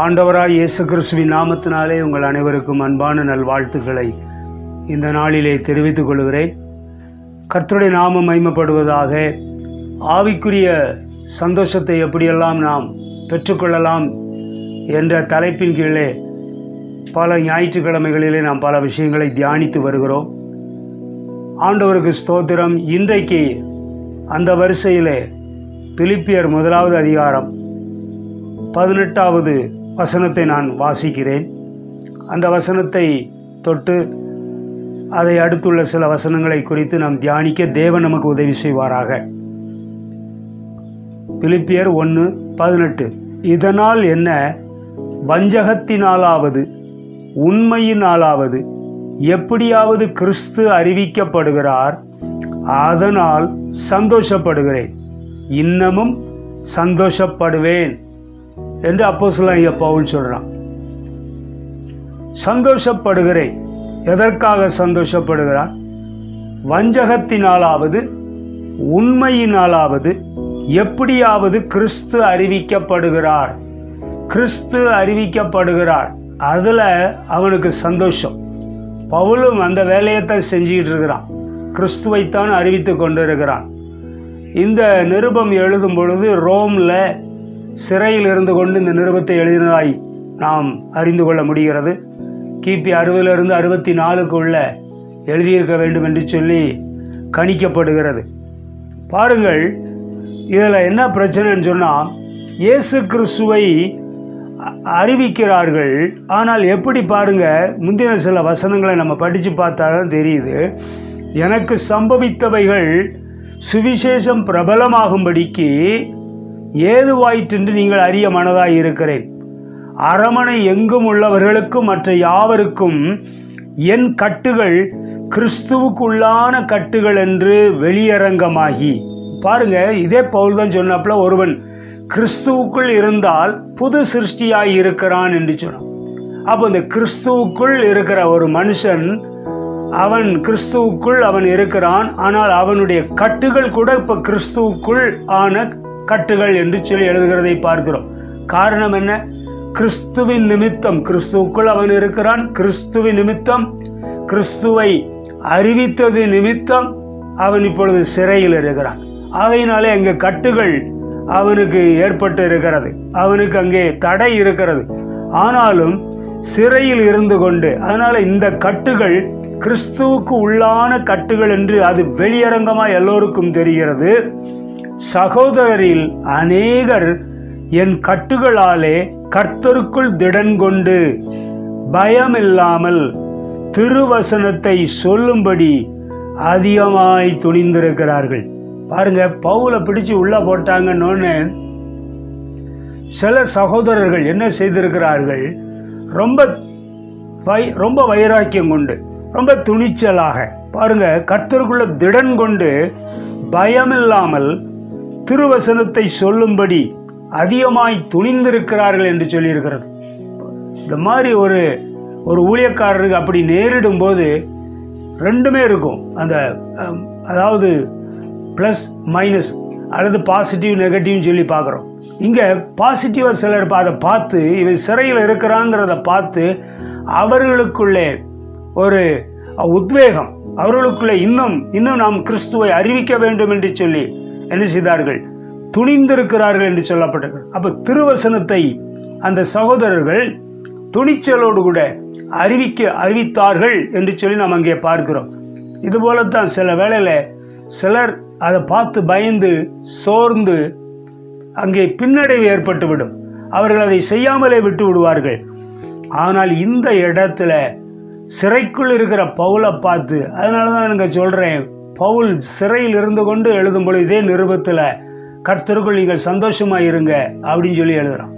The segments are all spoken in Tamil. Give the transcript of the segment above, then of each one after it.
ஆண்டவராய் இயேசு கிறிஸ்துவின் நாமத்தினாலே உங்கள் அனைவருக்கும் அன்பான நல்வாழ்த்துக்களை இந்த நாளிலே தெரிவித்துக் கொள்கிறேன். கர்த்தருடைய நாமம் மகிமைப்படுவதாக. ஆவிக்குரிய சந்தோஷத்தை எப்படியெல்லாம் நாம் பெற்றுக்கொள்ளலாம் என்ற தலைப்பின் கீழே பல ஞாயிற்றுக்கிழமைகளிலே நாம் பல விஷயங்களை தியானித்து வருகிறோம். ஆண்டவருக்கு ஸ்தோத்திரம். இன்றைக்கு அந்த வரிசையிலே பிலிப்பியர் 1வது அதிகாரம் 18வது வசனத்தை நான் வாசிக்கிறேன். அந்த வசனத்தை தொட்டு அதை அடுத்துள்ள சில வசனங்களை குறித்து நாம் தியானிக்க தேவன் நமக்கு உதவி செய்வாராக. பிலிப்பியர் 1:18. இதனால் என்ன, வஞ்சகத்தினாலாவது உண்மையினாலாவது எப்படியாவது கிறிஸ்து அறிவிக்கப்படுகிறார், அதனால் சந்தோஷப்படுகிறேன், இன்னமும் சந்தோஷப்படுவேன் என்று அப்போஸ்தலனாகிய பவுல் சொல்றான். சந்தோஷப்படுகிறேன். எதற்காக சந்தோஷப்படுகிறான்? வஞ்சகத்தினாலாவது உண்மையினாலாவது எப்படியாவது கிறிஸ்து அறிவிக்கப்படுகிறார். கிறிஸ்து அறிவிக்கப்படுகிறார், அதுல அவனுக்கு சந்தோஷம். பவுலும் அந்த வேலையைத்தான் செஞ்சுக்கிட்டு இருக்கிறான். கிறிஸ்துவைத்தான் அறிவித்து கொண்டிருக்கிறான். இந்த நிருபம் எழுதும் பொழுது ரோம்ல சிறையில் இருந்து கொண்டு இந்த நிருபத்தை எழுதினதாய் நாம் அறிந்து கொள்ள முடிகிறது. கிபி 60 64 எழுதியிருக்க வேண்டும் என்று சொல்லி கணிக்கப்படுகிறது. பாருங்கள், இதில் என்ன பிரச்சனைன்னு சொன்னால், இயேசு கிறிஸ்துவை அறிவிக்கிறார்கள். ஆனால் எப்படி பாருங்க, முந்தின சில வசனங்களை நம்ம படித்து பார்த்தா தான் தெரியுது. எனக்கு சம்பவித்தவைகள் சுவிசேஷம் பிரபலமாகும்படிக்கு ஏதுவாயிற்றென்று நீங்கள் அறிய மனதாய் இருக்கிறேன். அரமனை எங்கும் உள்ளவர்களுக்கும் மற்ற யாவருக்கும் என் கட்டுகள் கிறிஸ்துவுக்குள்ளான கட்டுகள் என்று வெளியரங்கமாகி. பாருங்க, இதே பவுல் தான் சொன்னாப்புல, ஒருவன் கிறிஸ்துவுக்குள் இருந்தால் புது சிருஷ்டியாய் இருக்கிறான் என்று சொன்னான். அப்போ இந்த கிறிஸ்துவுக்குள் இருக்கிற ஒரு மனுஷன், அவன் கிறிஸ்துவுக்குள் அவன் இருக்கிறான். ஆனால் அவனுடைய கட்டுகள் கூட இப்போ கிறிஸ்துவுக்குள் ஆன கட்டுகள் என்று சொல்லி எழுதுகிறதை பார்க்கிறோம். காரணம் என்ன? கிறிஸ்துவின் நிமித்தம் கிறிஸ்துவுக்குள் அவன் இருக்கிறான். கிறிஸ்துவின் நிமித்தம், கிறிஸ்துவை அறிவித்தது நிமித்தம் அவன் இப்பொழுது சிறையில் இருக்கிறான். ஆகையினாலே அங்கே கட்டுகள் அவனுக்கு ஏற்பட்டு இருக்கிறது. அவனுக்கு அங்கே தடை இருக்கிறது. ஆனாலும் சிறையில் இருந்து கொண்டு, அதனால இந்த கட்டுகள் கிறிஸ்துவுக்கு உள்ளான கட்டுகள் என்று அது வெளியரங்கமாக எல்லோருக்கும் தெரிகிறது. சகோதரரில் அநேகர் என் கட்டுகளாலே கர்த்தருக்குள் திடன் கொண்டு பயமில்லாமல் திருவசனத்தை சொல்லும்படி அதிகமாய் துணிந்திருக்கிறார்கள். பாருங்க, பவுலை பிடிச்சு உள்ள போட்டாங்கன்னு சில சகோதரர்கள் என்ன செய்திருக்கிறார்கள், ரொம்ப வைராக்கியம் கொண்டு, ரொம்ப துணிச்சலாக, பாருங்க, கர்த்தருக்குள்ள திடன் கொண்டு பயமில்லாமல் திருவசனத்தை சொல்லும்படி அதிகமாய் துணிந்திருக்கிறார்கள் என்று சொல்லியிருக்கிறது. இந்த மாதிரி ஒரு ஊழியக்காரருக்கு அப்படி நேரிடும் போது ரெண்டுமே இருக்கும். அந்த அதாவது ப்ளஸ் மைனஸ் அல்லது பாசிட்டிவ் நெகட்டிவ்னு சொல்லி பார்க்குறோம். இங்கே பாசிட்டிவாக சிலர் அதை பார்த்து, இவன் சிறையில் இருக்கிறாங்கிறத பார்த்து அவர்களுக்குள்ளே ஒரு உத்வேகம், அவர்களுக்குள்ளே இன்னும் நாம் கிறிஸ்துவை அறிவிக்க வேண்டும் என்று சொல்லி என்ன செய்தார்கள், துணிந்திருக்கிறார்கள் என்று சொல்லப்பட்டிருக்கிறது. அப்போ திருவசனத்தை அந்த சகோதரர்கள் துணிச்சலோடு கூட அறிவித்தார்கள் என்று சொல்லி நாம் அங்கே பார்க்கிறோம். இதுபோலத்தான் சில வேளையில் சிலர் அதை பார்த்து பயந்து சோர்ந்து அங்கே பின்னடைவு ஏற்பட்டுவிடும். அவர்கள் அதை செய்யாமலே விட்டு விடுவார்கள். ஆனால் இந்த இடத்துல சிறைக்குள் இருக்கிற பவுலை பார்த்து, அதனால தான் எனக்கு சொல்கிறேன், பவுல் சிறையில் இருந்து கொண்டு எழுதும் பொழுது இதே நிருபத்தில் கர்த்தருக்குள் நீங்கள் சந்தோஷமாக இருங்க அப்படின்னு சொல்லி எழுதுகிறான்.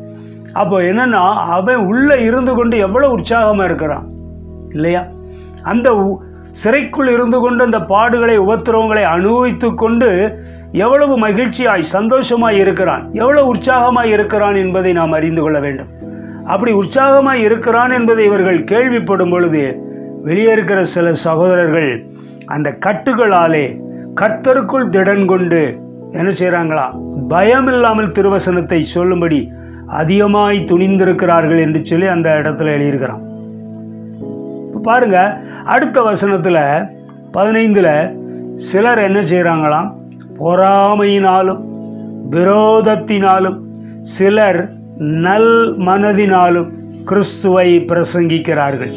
அப்போ என்னன்னா, அவன் உள்ளே இருந்து கொண்டு எவ்வளோ உற்சாகமாக இருக்கிறான் இல்லையா? அந்த சிறைக்குள் இருந்து கொண்டு அந்த பாடுகளை உபத்திரவங்களை அனுபவித்து கொண்டு எவ்வளவு மகிழ்ச்சியாய் சந்தோஷமாய் இருக்கிறான், எவ்வளவு உற்சாகமாய் இருக்கிறான் என்பதை நாம் அறிந்து கொள்ள வேண்டும். அப்படி உற்சாகமாய் இருக்கிறான் என்பதை இவர்கள் கேள்விப்படும் பொழுது வெளியே இருக்கிற சில சகோதரர்கள் அந்த கட்டுகளாலே கர்த்தருக்குள் திடன் கொண்டு என்ன செய்கிறாங்களா, பயமில்லாமல் திருவசனத்தை சொல்லும்படி அதிகமாய் துணிந்திருக்கிறார்கள் என்று சொல்லி அந்த இடத்துல எழுதியிருக்கிறான். இப்போ பாருங்க, அடுத்த வசனத்தில் 15 சிலர் என்ன செய்கிறாங்களாம்? பொறாமையினாலும் விரோதத்தினாலும் சிலர் நல் மனதினாலும் கிறிஸ்துவை பிரசங்கிக்கிறார்கள்.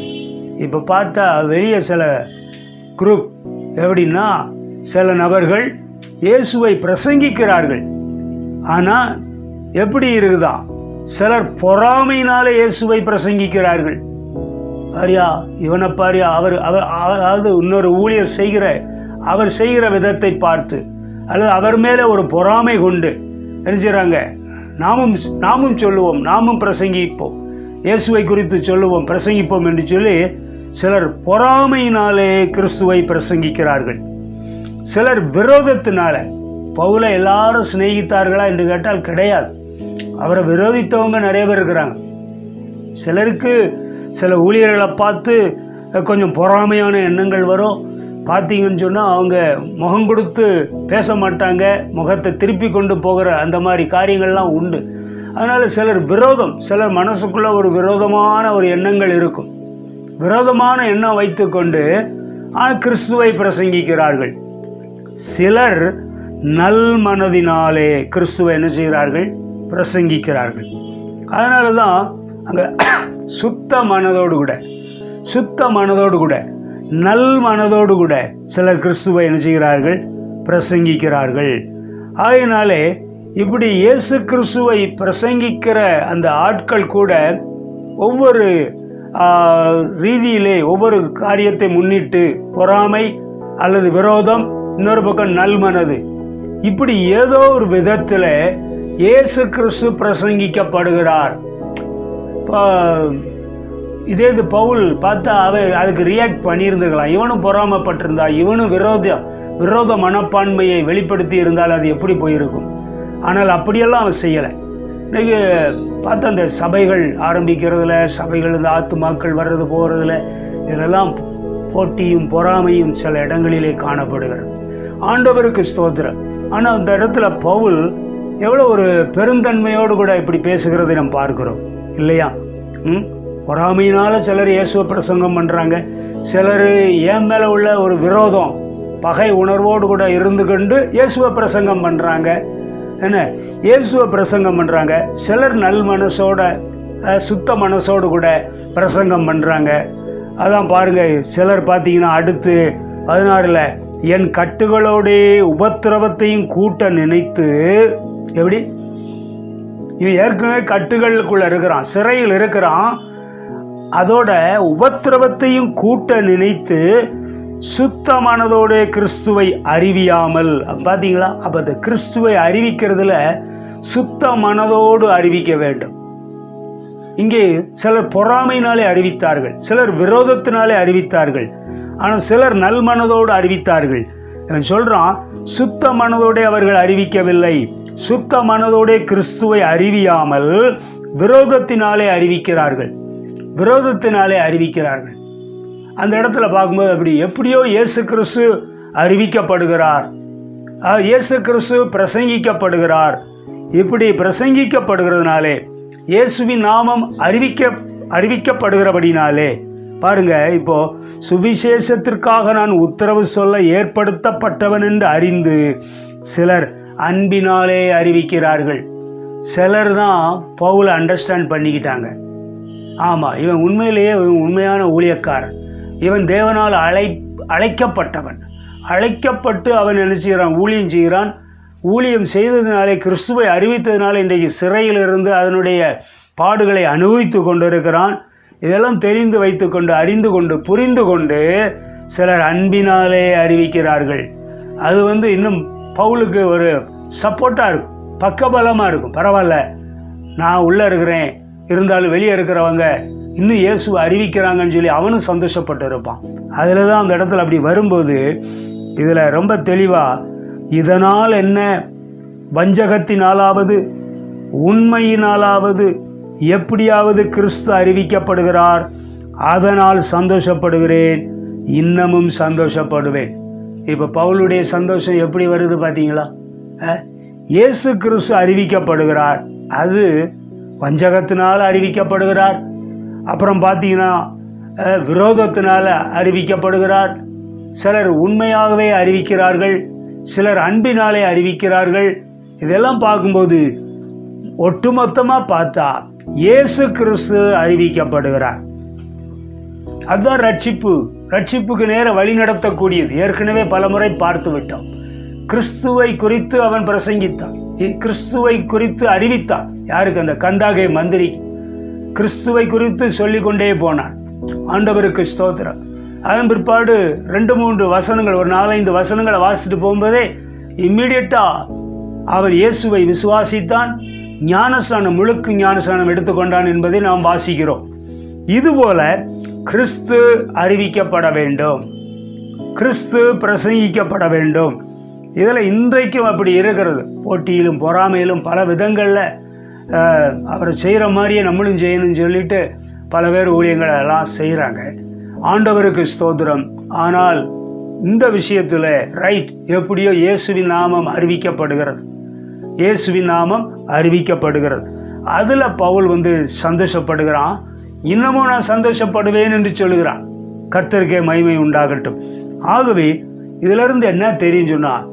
இப்போ பார்த்தா வெளியே சில குரூப் எப்படின்னா, சில நபர்கள் இயேசுவை பிரசங்கிக்கிறார்கள். ஆனால் எப்படி இருக்குதான்? சிலர் பொறாமையினாலே இயேசுவை பிரசங்கிக்கிறார்கள். பாரியா, இவனை பாரியா, அதாவது இன்னொரு ஊழியர் அவர் செய்கிற விதத்தை பார்த்து அல்லது அவர் மேலே ஒரு பொறாமை கொண்டு என்ன செய்கிறாங்க? நாமும் சொல்லுவோம், நாமும் பிரசங்கிப்போம், இயேசுவை குறித்து சொல்லுவோம், பிரசங்கிப்போம் என்று சொல்லி சிலர் பொறாமையினாலே கிறிஸ்துவை பிரசங்கிக்கிறார்கள். சிலர் விரோதத்தினால. பவுலை எல்லாரும் சிநேகித்தார்களா என்று கேட்டால் கிடையாது. அவரை விரோதித்தவங்க நிறைய பேர் இருக்கிறாங்க. சிலருக்கு சில ஊழியர்களை பார்த்து கொஞ்சம் பொறாமையான எண்ணங்கள் வரும். பார்த்தீங்கன்னு சொன்னால் அவங்க முகம் கொடுத்து பேச மாட்டாங்க, முகத்தை திருப்பி கொண்டு போகிற அந்த மாதிரி காரியங்கள்லாம் உண்டு. அதனால் சிலர் சிலர் மனசுக்குள்ளே ஒரு விரோதமான ஒரு எண்ணங்கள் இருக்கும். விரோதமான எண்ணம் வைத்து கொண்டு கிறிஸ்துவை பிரசங்கிக்கிறார்கள். சிலர் நல் மனதினாலே கிறிஸ்துவை என்ன செய்கிறார்கள்? பிரசங்கிக்கிறார்கள். அதனால தான் அங்கே சுத்த மனதோடு கூட நல் மனதோடு கூட சிலர் கிறிஸ்துவை என்ன செய்கிறார்கள்? பிரசங்கிக்கிறார்கள். ஆகையினாலே இப்படி இயேசு கிறிஸ்துவை பிரசங்கிக்கிற அந்த ஆட்கள் கூட ஒவ்வொரு ரீதியிலே ஒவ்வொரு காரியத்தை முன்னிட்டு பொறாமை அல்லது விரோதம், இன்னொரு பக்கம் நல்மனது, இப்படி ஏதோ ஒரு விதத்தில் இயேசு கிறிஸ்து பிரசங்கிக்கப்படுகிறார். இதே இது பவுல் பார்த்தா அதுக்கு ரியாக்ட் பண்ணியிருந்துக்கலாம். இவனும் பொறாமப்பட்டிருந்தா, இவனும் விரோத மனப்பான்மையை வெளிப்படுத்தி இருந்தால் அது எப்படி போயிருக்கும்? ஆனால் அப்படியெல்லாம் அவன் செய்யலை. இன்றைக்கி பார்த்தா அந்த சபைகள் ஆரம்பிக்கிறதுல, சபைகள் இந்த ஆத்துமாக்கள் வர்றது போகிறதுல, இதெல்லாம் போட்டியும் பொறாமையும் சில இடங்களிலே காணப்படுகிறது. ஆண்டவருக்கு ஸ்தோத்திரம். ஆனால் அந்த இடத்துல பவுல் எவ்வளோ ஒரு பெருந்தன்மையோடு கூட இப்படி பேசுகிறதை நம்ம பார்க்கிறோம் இல்லையா? பொறாமையினால சிலர் இயேசுவை பிரசங்கம் பண்ணுறாங்க. சிலர் என் மேலே உள்ள ஒரு விரோதம், பகை உணர்வோடு கூட இருந்து கொண்டு இயேசுவை பிரசங்கம் பண்ணுறாங்க. இயேசுவை பிரசங்கம் பண்ணுறாங்க. சிலர் நல் மனசோட சுத்த மனசோடு கூட பிரசங்கம் பண்ணுறாங்க. அதான் பாருங்கள், சிலர் பார்த்தீங்கன்னா அடுத்து 16 என் கட்டுகளோடே உபத்திரவத்தையும் கூட்ட நினைத்து, எப்படி இவன் ஏற்கனவே கட்டுகளுக்குள்ள இருக்கிறான், சிறையில் இருக்கிறான், அதோட உபத்திரவத்தையும் கூட்ட நினைத்து சுத்த மனதோடு கிறிஸ்துவை அறிவியாமல். பார்த்தீங்களா? அப்போ அந்த கிறிஸ்துவை அறிவிக்கிறதுல சுத்த மனதோடு அறிவிக்க வேண்டும். இங்கே சிலர் பொறாமையினாலே அறிவித்தார்கள், சிலர் விரோதத்தினாலே அறிவித்தார்கள், ஆனால் சிலர் நல் மனதோடு அறிவித்தார்கள். இவன் சொல்றான், சுத்த மனதோடு அவர்கள் அறிவிக்கவில்லை, சுத்த மனதோடு கிறிஸ்துவை அறிவியாமல் விரோதத்தினாலே அறிவிக்கிறார்கள். அந்த இடத்துல பார்க்கும்போது எப்படியோ இயேசு கிறிஸ்து அறிவிக்கப்படுகிறார், இயேசு கிறிஸ்து பிரசங்கிக்கப்படுகிறார். இப்படி பிரசங்கிக்கப்படுகிறதுனாலே, இயேசுவின் நாமம் அறிவிக்கப்படுகிறபடினாலே பாருங்க, இப்போ சுவிசேஷத்திற்காக நான் உத்தரவு சொல்ல ஏற்படுத்தப்பட்டவன் என்று அறிந்து சிலர் அன்பினாலே அறிவிக்கிறார்கள். சிலர் தான் பவுலை அண்டர்ஸ்டாண்ட் பண்ணிக்கிட்டாங்க. ஆமாம், இவன் உண்மையிலேயே உண்மையான ஊழியக்காரன், இவன் தேவனால் அழைக்கப்பட்டவன், அழைக்கப்பட்டு அவன் என்ன செய்கிறான்? ஊழியம் செய்கிறான். ஊழியம் செய்ததினாலே, கிறிஸ்துவை அறிவித்ததினாலே இன்றைக்கு சிறையிலிருந்து அதனுடைய பாடுகளை அனுபவித்து கொண்டிருக்கிறான். இதெல்லாம் தெரிந்து வைத்துக்கொண்டு, அறிந்து கொண்டு, புரிந்து கொண்டு சிலர் அன்பினாலே அறிவிக்கிறார்கள். அது இன்னும் பவுலுக்கு ஒரு சப்போர்ட்டாக இருக்கும், பக்கபலமாக இருக்கும். பரவாயில்ல, நான் உள்ளே இருக்கிறேன், இருந்தாலும் வெளியே இருக்கிறவங்க இன்னும் இயேசுவை அறிவிக்கிறாங்கன்னு சொல்லி அவனும் சந்தோஷப்பட்டு இருப்பான். அதில் தான் அந்த இடத்துல அப்படி வரும்போது இதில் ரொம்ப தெளிவாக, இதனால் என்ன, வஞ்சகத்தினாலாவது உண்மையினாலாவது எப்படியாவது கிறிஸ்து அறிவிக்கப்படுகிறார், அதனால் சந்தோஷப்படுகிறேன், இன்னமும் சந்தோஷப்படுவேன். இப்போ பவுலுடைய சந்தோஷம் எப்படி வருது பார்த்தீங்களா? இயேசு கிறிஸ்து அறிவிக்கப்படுகிறார், அது வஞ்சகத்தினால் அறிவிக்கப்படுகிறார். அப்புறம் பார்த்தீங்கன்னா விரோதத்தினால் அறிவிக்கப்படுகிறார். சிலர் உண்மையாகவே அறிவிக்கிறார்கள், சிலர் அன்பினாலே அறிவிக்கிறார்கள். இதெல்லாம் பார்க்கும்போது ஒட்டுமொத்தமாக பார்த்தா இயேசு கிறிஸ்து அறிவிக்கப்படுகிறார். அதுதான் ரட்சிப்புக்கு நேர வழி நடத்தக்கூடியது. ஏற்கனவே பலமுறை பார்த்து விட்டோம். கிறிஸ்துவை குறித்து அவன் பிரசங்கித்தான், கிறிஸ்துவை குறித்து அறிவித்தான். யாருக்கு? அந்த கந்தாகே மந்திரி கிறிஸ்துவை குறித்து சொல்லிக்கொண்டே போனான். ஆண்டவருக்கு ஸ்தோத்திரம். அதன் பிற்பாடு 2-3 வசனங்கள், ஒரு 4-5 வசனங்களை வாசிட்டு போகும்போதே இம்மிடியட்டா அவன் இயேசுவை விசுவாசித்தான், ஞானஸ்நானம், முழுக்கு ஞானஸ்நானம் எடுத்துக்கொண்டான் என்பதை நாம் வாசிக்கிறோம். இதுபோல கிறிஸ்து அறிவிக்கப்பட வேண்டும், கிறிஸ்து பிரசங்கிக்கப்பட வேண்டும். இதில் இன்றைக்கும் அப்படி இருக்கிறது. போட்டியிலும் பொறாமையிலும் பல விதங்களில் அவரை செய்கிற மாதிரியே நம்மளும் செய்யணும்னு சொல்லிட்டு பல பேர் ஊழியங்களை எல்லாம் செய்கிறாங்க. ஆண்டவருக்கு ஸ்தோத்திரம். ஆனால் இந்த விஷயத்தில் எப்படியோ இயேசுவின் நாமம் அறிவிக்கப்படுகிறது, இயேசுவின் நாமம் அறிவிக்கப்படுகிறது. அதில் பவுல் சந்தோஷப்படுகிறான். இன்னமும் நான் சந்தோஷப்படுவேன் என்று சொல்லுகிறான். கர்த்தருக்கே மகிமை உண்டாகட்டும். ஆகவே இதிலிருந்து என்ன தெரியும் சொன்னால்,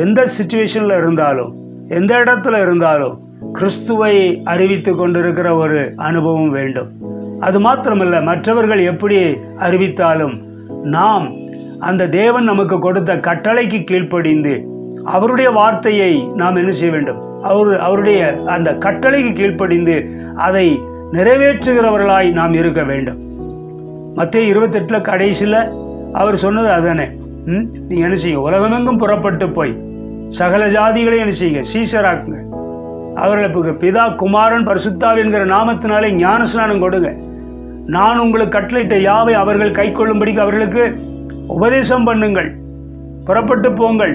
எந்த சிச்சுவேஷனில் இருந்தாலும், எந்த இடத்துல இருந்தாலும் கிறிஸ்துவை அறிவித்து கொண்டிருக்கிற ஒரு அனுபவம் வேண்டும். அது மாத்திரமல்ல, மற்றவர்கள் எப்படி அறிவித்தாலும் நாம் அந்த தேவன் நமக்கு கொடுத்த கட்டளைக்கு கீழ்ப்படிந்து அவருடைய வார்த்தையை நாம் என்ன செய்ய வேண்டும்? அவருடைய அந்த கட்டளைக்கு கீழ்ப்படிந்து அதை நிறைவேற்றுகிறவர்களாய் நாம் இருக்க வேண்டும். மத்தேயு 28 கடைசியில் அவர் சொன்னது அதானே. நீங்கள் என்ன செய்யுங்க? உலகமெங்கும் புறப்பட்டு போய் சகல ஜாதிகளையும் என்ன செய்யுங்க? சீஷராக்குங்க. அவர்களுக்கு பிதா, குமாரன், பரிசுத்தாவி என்கிற நாமத்தினாலே ஞானஸ்நானம் கொடுங்க. நான் உங்களுக்கு கட்டளையிட்ட யாவை அவர்கள் கை கொள்ளும்படிக்கு அவர்களுக்கு உபதேசம் பண்ணுங்கள். புறப்பட்டு போங்கள்.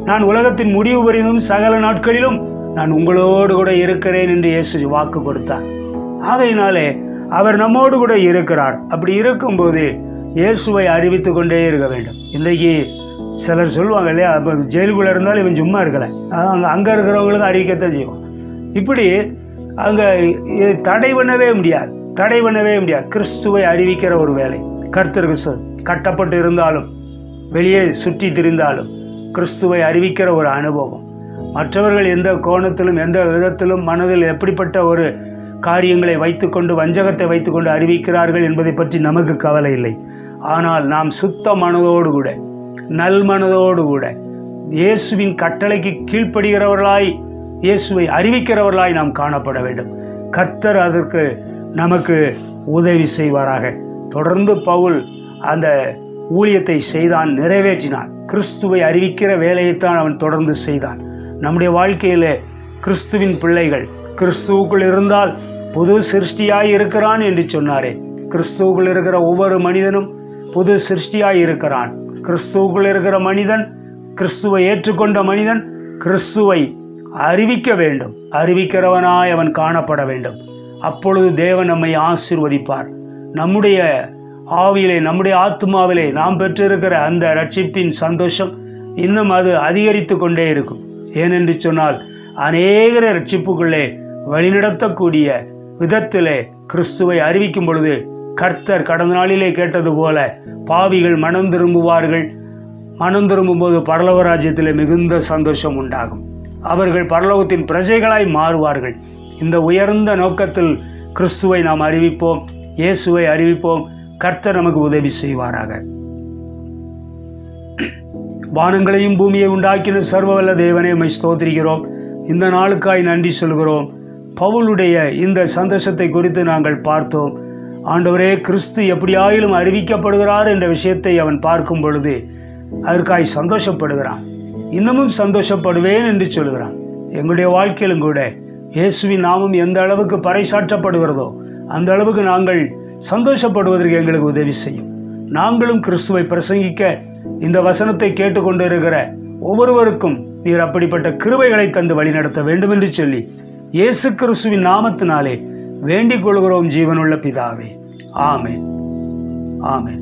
நான் உலகத்தின் முடிவு வரையிலும் சகல நாட்களிலும் நான் உங்களோடு கூட இருக்கிறேன் என்று இயேசு வாக்கு கொடுத்தார். ஆகையினாலே அவர் நம்மோடு கூட இருக்கிறார். அப்படி இருக்கும்போது இயேசுவை அறிவித்து கொண்டே இருக்க வேண்டும். இன்றைக்கு சிலர் சொல்லுவாங்க இல்லையா, இப்போ ஜெயிலுக்குள்ளே இருந்தாலும் இவன் சும்மா இருக்கலை, அங்கே இருக்கிறவங்களுக்கு அறிவிக்கத்தான் செய்வோம். இப்படி அங்கே தடை பண்ணவே முடியாது. கிறிஸ்துவை அறிவிக்கிற ஒரு வேலை. கர்த்தருக்கு கட்டப்பட்டு இருந்தாலும் வெளியே சுற்றி திரிந்தாலும் கிறிஸ்துவை அறிவிக்கிற ஒரு அனுபவம். மற்றவர்கள் எந்த கோணத்திலும் எந்த விதத்திலும் மனதில் எப்படிப்பட்ட ஒரு காரியங்களை வைத்துக்கொண்டு, வஞ்சகத்தை வைத்துக்கொண்டு அறிவிக்கிறார்கள் என்பதை பற்றி நமக்கு கவலை இல்லை. ஆனால் நாம் சுத்த மனதோடு கூட, நல் மனதோடு கூட இயேசுவின் கட்டளைக்கு கீழ்ப்படுகிறவர்களாய், இயேசுவை அறிவிக்கிறவர்களாய் நாம் காணப்பட வேண்டும். கர்த்தர் அதற்கு நமக்கு உதவி செய்வாராக. தொடர்ந்து பவுல் அந்த ஊழியத்தை செய்தான், நிறைவேற்றினான். கிறிஸ்துவை அறிவிக்கிற வேலையைத்தான் அவன் தொடர்ந்து செய்தான். நம்முடைய வாழ்க்கையில் கிறிஸ்துவின் பிள்ளைகள் கிறிஸ்துவுக்குள் இருந்தால் புது சிருஷ்டியாய் இருக்கிறான் என்று சொன்னாரே. கிறிஸ்துவுக்குள் இருக்கிற ஒவ்வொரு மனிதனும் புது சிருஷ்டியாய் இருக்கிறான். கிறிஸ்துவுக்குள் இருக்கிற மனிதன், கிறிஸ்துவை ஏற்றுக்கொண்ட மனிதன் கிறிஸ்துவை அறிவிக்க வேண்டும். அறிவிக்கிறவனாய் அவன் காணப்பட வேண்டும். அப்பொழுது தேவன் நம்மை ஆசீர்வதிப்பார். நம்முடைய ஆவியிலே, நம்முடைய ஆத்மாவிலே நாம் பெற்றிருக்கிற அந்த ரட்சிப்பின் சந்தோஷம் இன்னும் அது அதிகரித்து கொண்டே இருக்கும். ஏனென்று சொன்னால், அநேகரை ரட்சிப்புக்குள்ளே வழிநடத்தக்கூடிய விதத்திலே கிறிஸ்துவை அறிவிக்கும் பொழுது கர்த்தர் கடந்த நாளிலே கேட்டது போல பாவிகள் மனம் திரும்புவார்கள். மனம் திரும்பும்போது பரலோக ராஜ்யத்திலே மிகுந்த சந்தோஷம் உண்டாகும். அவர்கள் பரலோகத்தின் பிரஜைகளாய் மாறுவார்கள். இந்த உயர்ந்த நோக்கத்தில் கிறிஸ்துவை நாம் அறிவிப்போம், இயேசுவை அறிவிப்போம். கர்த்தர் நமக்கு உதவி செய்வாராக. வானங்களையும் பூமியை உண்டாக்கின சர்வவல்ல தேவனே, உம்மை ஸ்தோத்திரிக்கிறோம். இந்த நாளுக்காய் நன்றி சொல்கிறோம். பவுலுடைய இந்த சந்தோஷத்தை குறித்து நாங்கள் பார்த்தோம். ஆண்டவரே, கிறிஸ்து எப்படியாயிலும் அறிவிக்கப்படுகிறார் என்ற விஷயத்தை அவன் பார்க்கும் பொழுது அதற்காய் சந்தோஷப்படுகிறான். இன்னமும் சந்தோஷப்படுவேன் என்று சொல்கிறான். எங்களுடைய வாழ்க்கையிலும் கூட இயேசுவின் நாமம் எந்த அளவுக்கு பறைசாற்றப்படுகிறதோ அந்த அளவுக்கு நாங்கள் சந்தோஷப்படுவதற்கு எங்களுக்கு உதவி செய்யும். நாங்களும் கிறிஸ்துவை பிரசங்கிக்க இந்த வசனத்தை கேட்டுக்கொண்டு இருக்கிற ஒவ்வொருவருக்கும் நீர் அப்படிப்பட்ட கிருபைகளை தந்து வழிநடத்த வேண்டும் என்று சொல்லி இயேசு கிறிஸ்துவின் நாமத்தினாலே வேண்டிக் கொள்கிறோம் ஜீவனுள்ள பிதாவே. ஆமென், ஆமென்.